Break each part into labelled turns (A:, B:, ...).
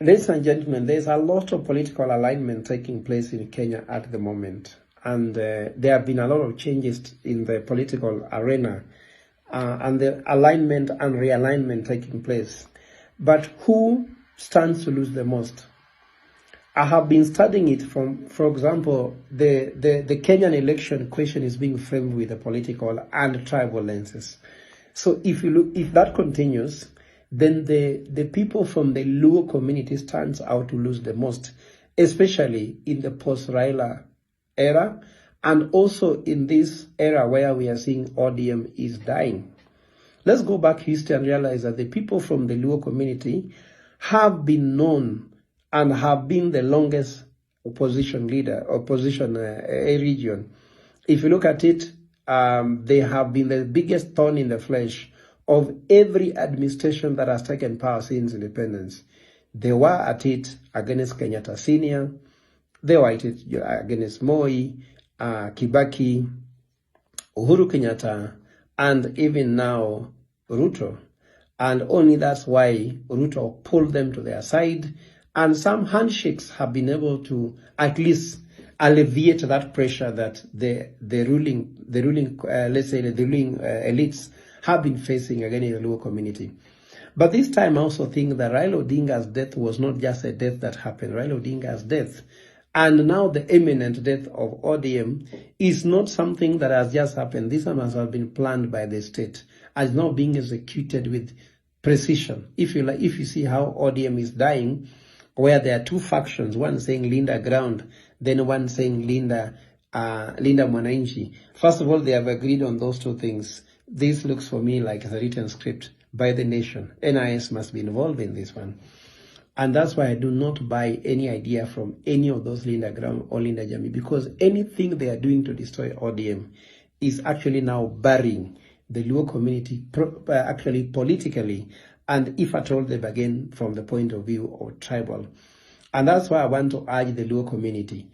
A: Ladies and gentlemen, there's a lot of political alignment taking place in Kenya at the moment. And there have been a lot of changes in the political arena and the alignment and realignment taking place. But who stands to lose the most? I have been studying it from, for example, the Kenyan election question is being framed with the political and tribal lenses. So if you look, if that continues, then the people from the Luo community stands out to lose the most, especially in the post-Raila era, and also in this era where we are seeing ODM is dying. Let's go back history and realize that the people from the Luo community have been known and have been the longest opposition leader, opposition region. If you look at it, they have been the biggest thorn in the flesh of every administration that has taken power since independence. They were at it against Kenyatta Senior, they were at it against Moi, Kibaki, Uhuru Kenyatta, and even now Ruto. And only that's why Ruto pulled them to their side. And some handshakes have been able to at least alleviate that pressure that the ruling elites have been facing again in the Luo community. But this time I also think that Raila Odinga's death was not just a death that happened. Raila Odinga's death and now the imminent death of ODM is not something that has just happened. This one has been planned by the state as now being executed with precision. If you see how ODM is dying, where there are two factions, one saying Linda Ground, then one saying Linda Mwananchi. First of all, they have agreed on those two things. This looks for me like a written script by the nation. NIS must be involved in this one. And that's why I do not buy any idea from any of those Linda Ground or Linda Jami, because anything they are doing to destroy ODM is actually now burying the Luo community actually politically, and if at all they begin from the point of view of tribal. And that's why I want to urge the Luo community,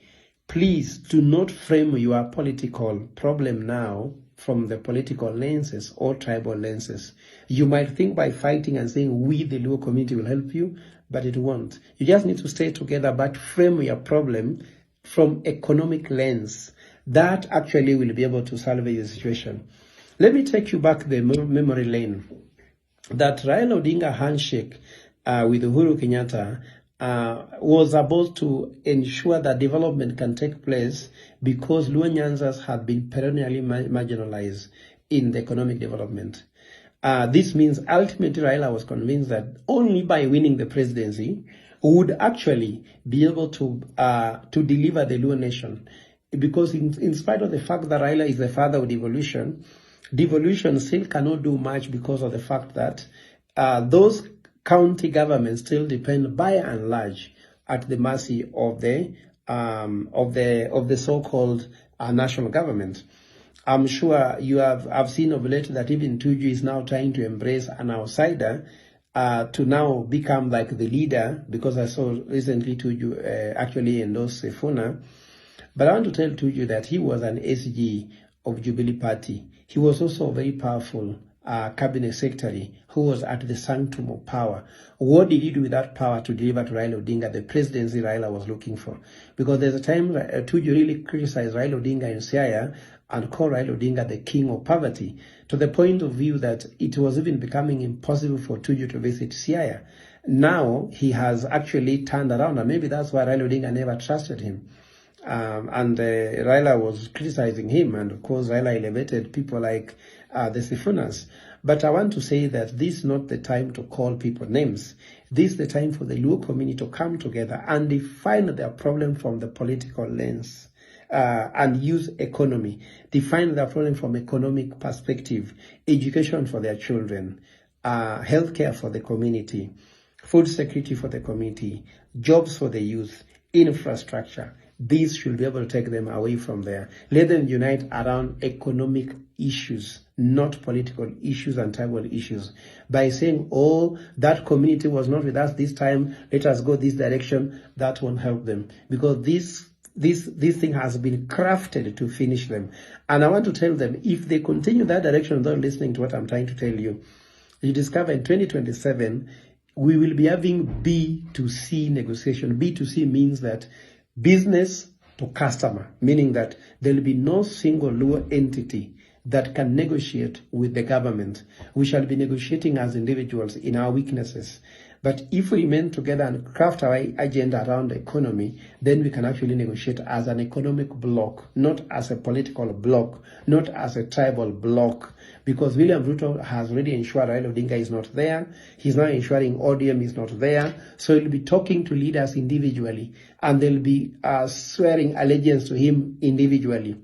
A: please do not frame your political problem now from the political lenses or tribal lenses. You might think by fighting and saying we, the Luo community, will help you, but it won't. You just need to stay together, but frame your problem from economic lens. That actually will be able to salvage the situation. Let me take you back the memory lane. That Raila Odinga handshake with Uhuru Kenyatta was about to ensure that development can take place because Luo Nyanzas had been perennially marginalized in the economic development. This means ultimately Raila was convinced that only by winning the presidency would actually be able to deliver the Luo nation. Because in spite of the fact that Raila is the father of devolution still cannot do much because of the fact that those county governments still depend by and large at the mercy of the so-called national government. I'm sure I've seen of late that even Tuju is now trying to embrace an outsider to now become like the leader, because I saw recently Tuju actually endorse Sifuna. But I want to tell Tuju that he was an SG of Jubilee Party. He was also a very powerful cabinet secretary who was at the sanctum of power. What did he do with that power to deliver to Raila Odinga the presidency Raila was looking for? Because there's a time Tuju really criticized Raila Odinga in Siaya and called Raila Odinga the king of poverty, to the point of view that it was even becoming impossible for Tuju to visit Siaya. Now he has actually turned around, and maybe that's why Raila Odinga never trusted him. Raila was criticizing him, and of course Raila elevated people like the Sifunas. But I want to say that this is not the time to call people names. This is the time for the Luo community to come together and define their problem from the political lens and use economy. Define their problem from economic perspective, education for their children, healthcare for the community, food security for the community, jobs for the youth, infrastructure. These should be able to take them away from there. Let them unite around economic issues, not political issues and tribal issues. By saying, oh, that community was not with us this time, let us go this direction, that won't help them. Because this thing has been crafted to finish them. And I want to tell them, if they continue that direction without listening to what I'm trying to tell you, you discover in 2027, we will be having B2C negotiation. B2C means that business to customer, meaning that there will be no single Luo entity that can negotiate with the government. We shall be negotiating as individuals in our weaknesses. But if we remain together and craft our agenda around the economy, then we can actually negotiate as an economic bloc, not as a political bloc, not as a tribal bloc. Because William Ruto has already ensured Raila Odinga is not there. He's now ensuring ODM is not there. So he'll be talking to leaders individually, and they'll be swearing allegiance to him individually,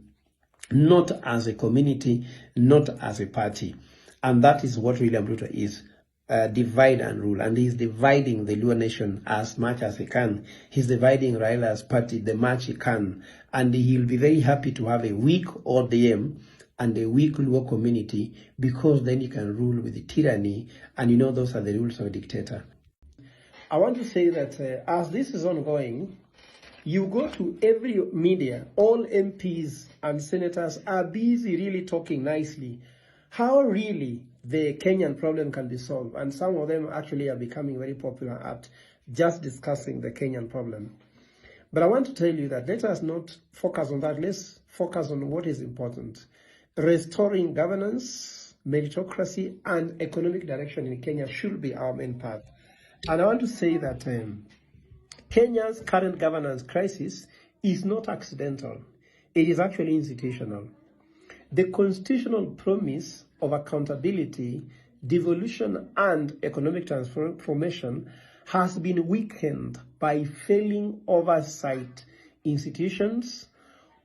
A: not as a community, not as a party. And that is what William Ruto is. Divide and rule, and he's dividing the Luo nation as much as he can. He's dividing Raila's party the much he can, and he'll be very happy to have a weak ODM and a weak Luo community, because then he can rule with the tyranny, and you know those are the rules of a dictator. I want to say that as this is ongoing, you go to every media, all MPs and senators are busy really talking nicely how really the Kenyan problem can be solved. And some of them actually are becoming very popular at just discussing the Kenyan problem. But I want to tell you that let us not focus on that. Let's focus on what is important. Restoring governance, meritocracy, and economic direction in Kenya should be our main path. And I want to say that Kenya's current governance crisis is not accidental. It is actually institutional. The constitutional promise of accountability, devolution, and economic transformation has been weakened by failing oversight institutions,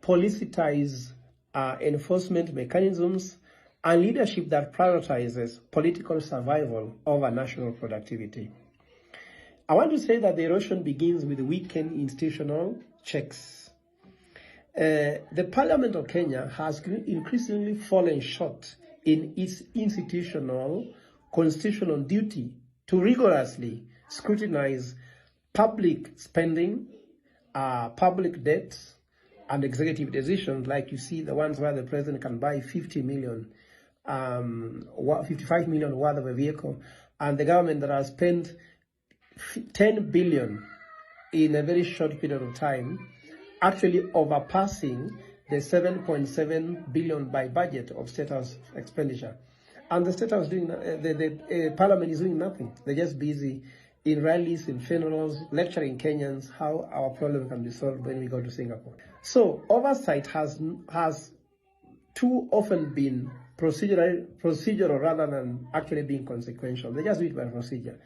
A: politicized enforcement mechanisms, and leadership that prioritizes political survival over national productivity. I want to say that the erosion begins with weakened institutional checks. The Parliament of Kenya has increasingly fallen short in its institutional constitutional duty to rigorously scrutinize public spending, public debts, and executive decisions, like you see the ones where the president can buy 55 million worth of a vehicle, and the government that has spent 10 billion in a very short period of time, actually overpassing the 7.7 billion by budget of State House expenditure. And the State House doing, the Parliament is doing nothing. They're just busy in rallies, in funerals, lecturing Kenyans how our problem can be solved when we go to Singapore. So oversight has too often been procedural rather than actually being consequential. They just do it by procedure.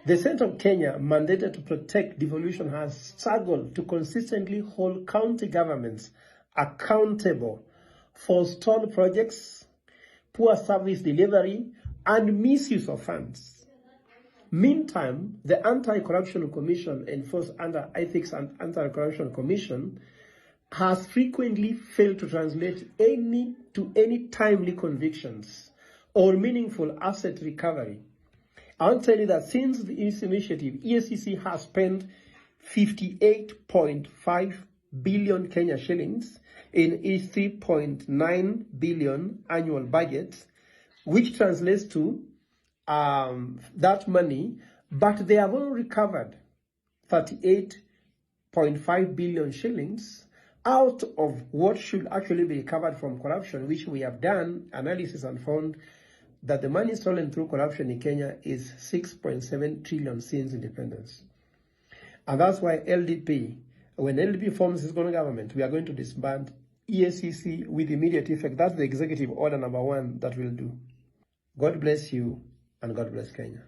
A: The Centre of Kenya, mandated to protect devolution, has struggled to consistently hold county governments accountable for stalled projects, poor service delivery, and misuse of funds. Meantime, the Anti-Corruption Commission, enforced under Ethics and Anti-Corruption Commission, has frequently failed to translate any timely convictions or meaningful asset recovery. I want to tell you that since this initiative, EACC has spent 58.5 billion Kenya shillings in its 3.9 billion annual budget, which translates to that money, but they have only recovered 38.5 billion shillings out of what should actually be recovered from corruption, which we have done analysis and found that the money stolen through corruption in Kenya is 6.7 trillion since independence. And that's why LDP, when LDP forms its own government, we are going to disband EACC with immediate effect. That's the executive order number 1 that we'll do. God bless you, and God bless Kenya.